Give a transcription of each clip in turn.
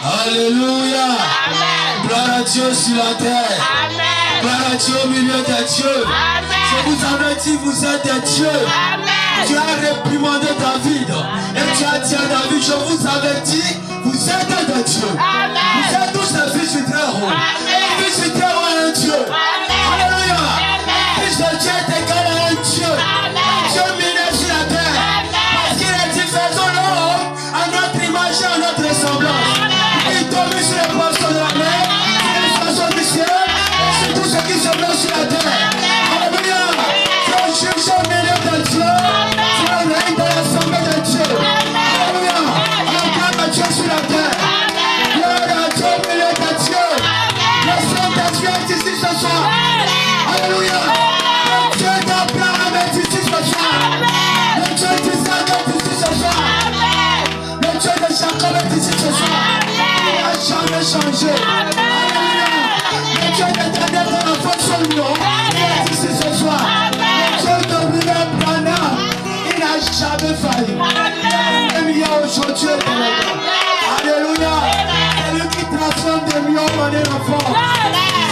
Alléluia. Gloire à Dieu sur la terre. Gloire à Dieu au milieu des dieux. Je vous avertis, vous êtes des dieux. Tu as réprimandé David. Et tu as dit à David, je vous avertis, vous êtes des dieux. Vous êtes tous des fils du Très-Haut. Le fils du Très-Haut est un Dieu. Alléluia. Le fils de Dieu est égal à un Dieu. Dieu mineur sur la terre. Parce qu'il a dit, faisons l'homme à notre image et à notre ressemblance. Il tombe sur les poissons de la mer, sur les poissons du ciel, et sur tout ce qui se met sur la terre. Alléluia. C'est un juge au milieu de Dieu. C'est un règne de l'assemblée de Dieu. Alléluia. Acclame à Dieu sur la terre. Gloire à Dieu au milieu de Dieu. Le Saint-Esprit est ici ce soir. Alléluia. Le Dieu d'Abraham est ici ce soir. Le Dieu d'Isaac est ici ce soir. Le Dieu de Jacob est ici ce soir. Il n'a jamais changé. Alléluia. Le Dieu d'Éternel dans la force de l'union est ici ce soir. Le Dieu de William Branham, il n'a jamais failli. Il y a aujourd'hui et demain. Alléluia. C'est lui qui transforme des millions en des enfants.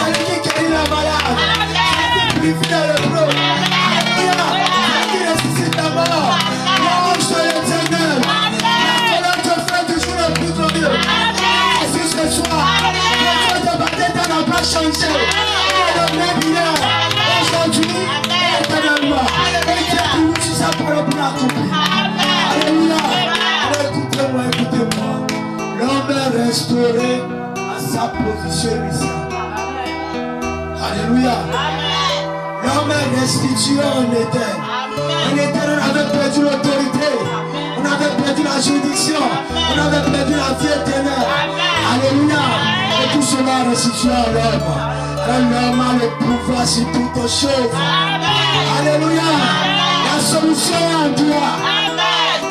C'est lui qui guérit les malades. C'est lui qui purifie les lépreux. Alléluia. C'est lui qui ressuscite la mort. L'ange de l'Éternel. La colonne de feu du jour le plus glorieux. Jésus ce soir. Le Dieu de Bethesda n'a pas changé. Il est le même hier. Aujourd'hui et éternellement. Et qui a voulu sur sa parole pour l'accomplir. Alléluia. Alors écoutez-moi, écoutez-moi. L'homme est restauré à sa position initiale. Alléluia. L'homme est restitué en Éden. En Éden, on avait perdu l'autorité. On avait perdu la juridiction. On avait perdu la vie éternelle. Alléluia. Et tout cela est restitué à l'homme. Et l'homme a le pouvoir sur toutes choses. Alléluia. La solution est en toi.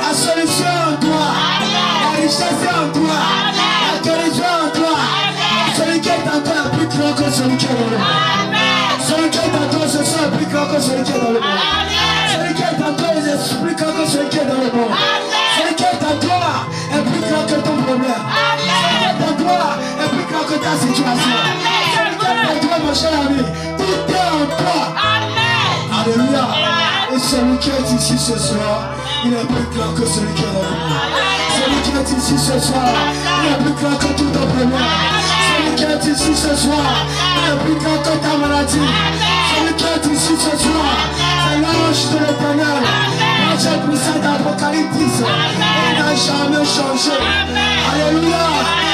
La solution est en toi. La richesse est en toi. La guérison est en toi. Celui qui est en toi est plus grand que celui qui est dans le monde. Celui qui est en toi ce soir est plus grand que celui qui est dans le monde. Celui qui est en toi est plus grand que celui qui est dans le monde. Celui qui est en toi est plus grand que ton problème. Celui qui est en toi est plus grand que ta situation. Celui qui est en toi, mon cher ami, tout est en toi. Alléluia. Et celui qui est ici ce soir, il est plus grand que celui qui est dans le monde. Celui qui est ici ce soir, il est plus grand que tout ton problème. Celui qui est ici ce soir, il est plus grand que ta maladie. Celui qui est ici ce soir, c'est l'ange de l'Éternel. L'ange puissant d'Apocalypse 10. Il n'a jamais changé. Alléluia.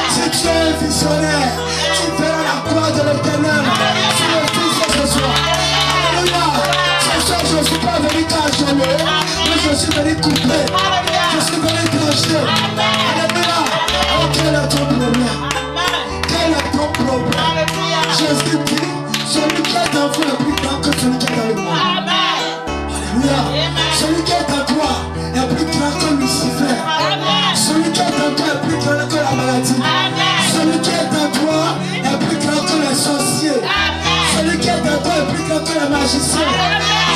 Si tu es visionnaire, tu verras la croix de l'Éternel sur le fils de ce soir. Alléluia. Ce soir, je ne suis pas venu cajoler, mais je suis venu couper. Je suis venu trancher. Alléluia. Oh, quel est ton problème? Quel est ton problème? Jésus dit, celui qui est en vous est plus grand que celui qui est dans le monde. Alléluia. Celui qui est en toi est plus grand que Lucifer. Celui qui est en toi est plus grand que la maladie. Celui qui est en toi est plus grand que les sorciers. Celui qui est en toi est plus grand que les magiciens.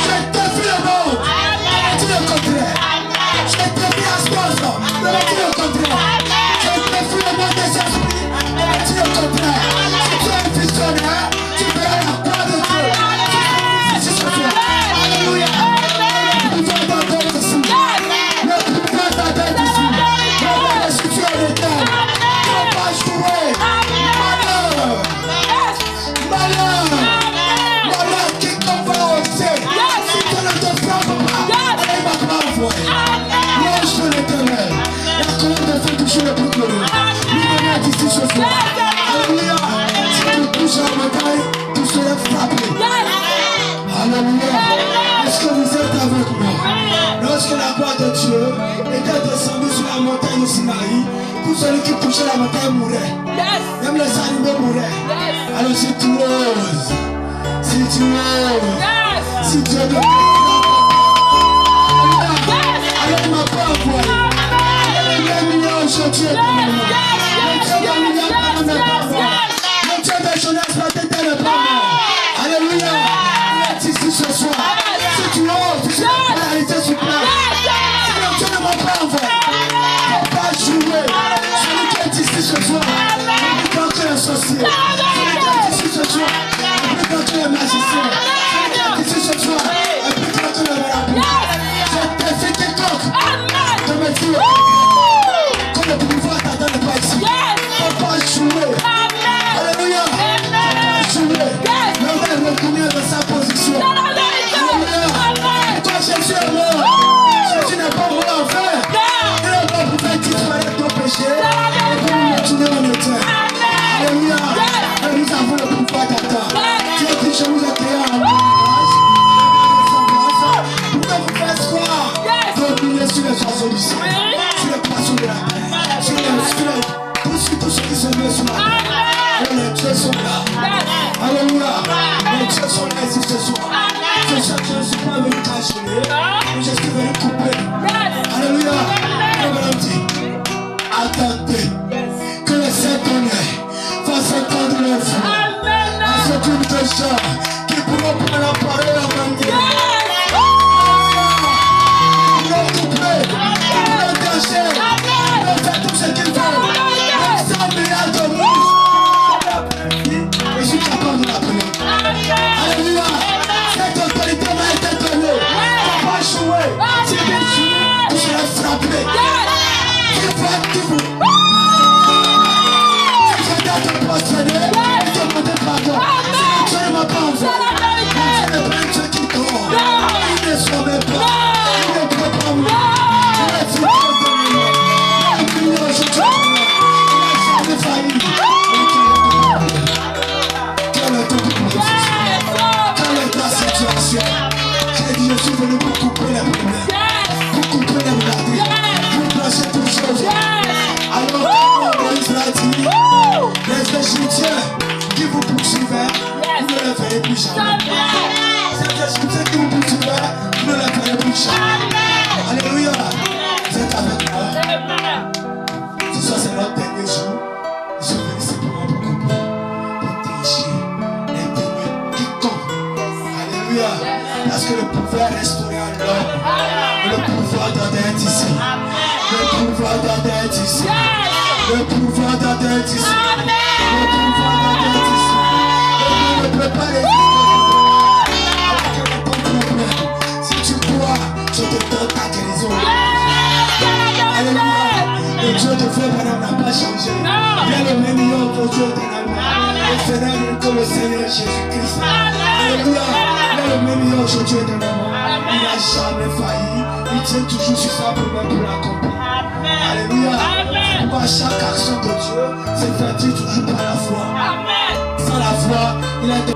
Je défie le monde. Tu le contraire. Je défie la sport. Tu le contraire. Je défie le monde des esprits. Tu le contraire. Si tu es un visionnaire, tu verras la croix de Dieu. C'est ce soir. Alléluia. Le pouvoir d'entendre ici. Le pouvoir d'entendre ici. Le restituer l'éternel. Tu ne vas pas jouer. Malheur. Malheur. Malheur qui qu'on va oser. Si tu ne te frappes pas, elle ne va pas envoyer. L'ange de l'Éternel. La colonne de feu toujours le plus glorieux. Lui-même est ici ce soir. Alléluia. Si tu touches la montagne, tu seras frappé. Alléluia. Est-ce que vous êtes avec moi? Lorsque la gloire de Dieu était descendue sur la montagne de Sinaï, tout celui qui touchait la montagne mourait. Même les animaux mouraient. Alors si tu oses, si Dieu te fait, alors il m'a pas envoyé. Le million aujourd'hui est pour moi. Le Dieu d'un million n'est pas mort. Le Dieu de Jonas va t'aider le pas mort. Alléluia. Il est ici ce soir. Si tu oses, tu seras réalisé sur place. Si le Dieu ne m'a pas envoyé, il ne faut pas jouer. Celui qui est ici ce soir. regarder. Que le Saint-Tonnerre fasse entendre leur voix à ce groupe de gens qui pourront prendre la parole en manière. Ils vont couper, ils vont cacher, ils vont faire tout ce qu'ils veulent. Même 100 milliards de mouches, je suis capable de l'appeler. Alléluia. Cette autorité m'a été donnée. Tu vas jouer. Si tu joues, tu seras frappé. Tu vas tout. Si je dois te prosterner, demander pardon. Si tu ne m'as pas envoyé, tu ne prends ceux qui dorment. Il ne sommeille pas. Il ne peut pas mourir. Il est fidèle de moi. Il est million aujourd'hui. Il n'a jamais failli. Quel est ton problème? Quelle est ta situation? J'ai dit, je suis venu pour couper les problèmes, pour couper les maladies, pour placer toutes choses. Alors, Moïse l'a dit, les Égyptiens qui vous poursuivaient, vous ne les verrez plus jamais. Ces Égyptiens qui vous poursuivaient, vous ne les verrez plus jamais. Alléluia. Vous êtes avec moi. Ce soir, c'est notre dernier jour. Je suis venu simplement pour couper, pour déchirer, éteindre quiconque. Alléluia. Parce que le pouvoir est restauré en l'homme. Le pouvoir d'Adam est ici. Le pouvoir d'Adam est ici. Le pouvoir d'Adam est ici. Le pouvoir d'Adam est ici. Et ne peut pas résister. Si tu crois, je te donne ta guérison. Alléluia. Le Dieu de feu n'a pas changé. Il est le même Dieu aujourd'hui éternellement. Le Seigneur que le Seigneur Jésus-Christ. Alléluia. Il est le même Dieu aujourd'hui éternellement. Il n'a jamais failli. Il tient toujours sur sa promesse pour l'accomplir. Alléluia. Pourquoi chaque action de Dieu se fait toujours par la foi. Sans la foi, il est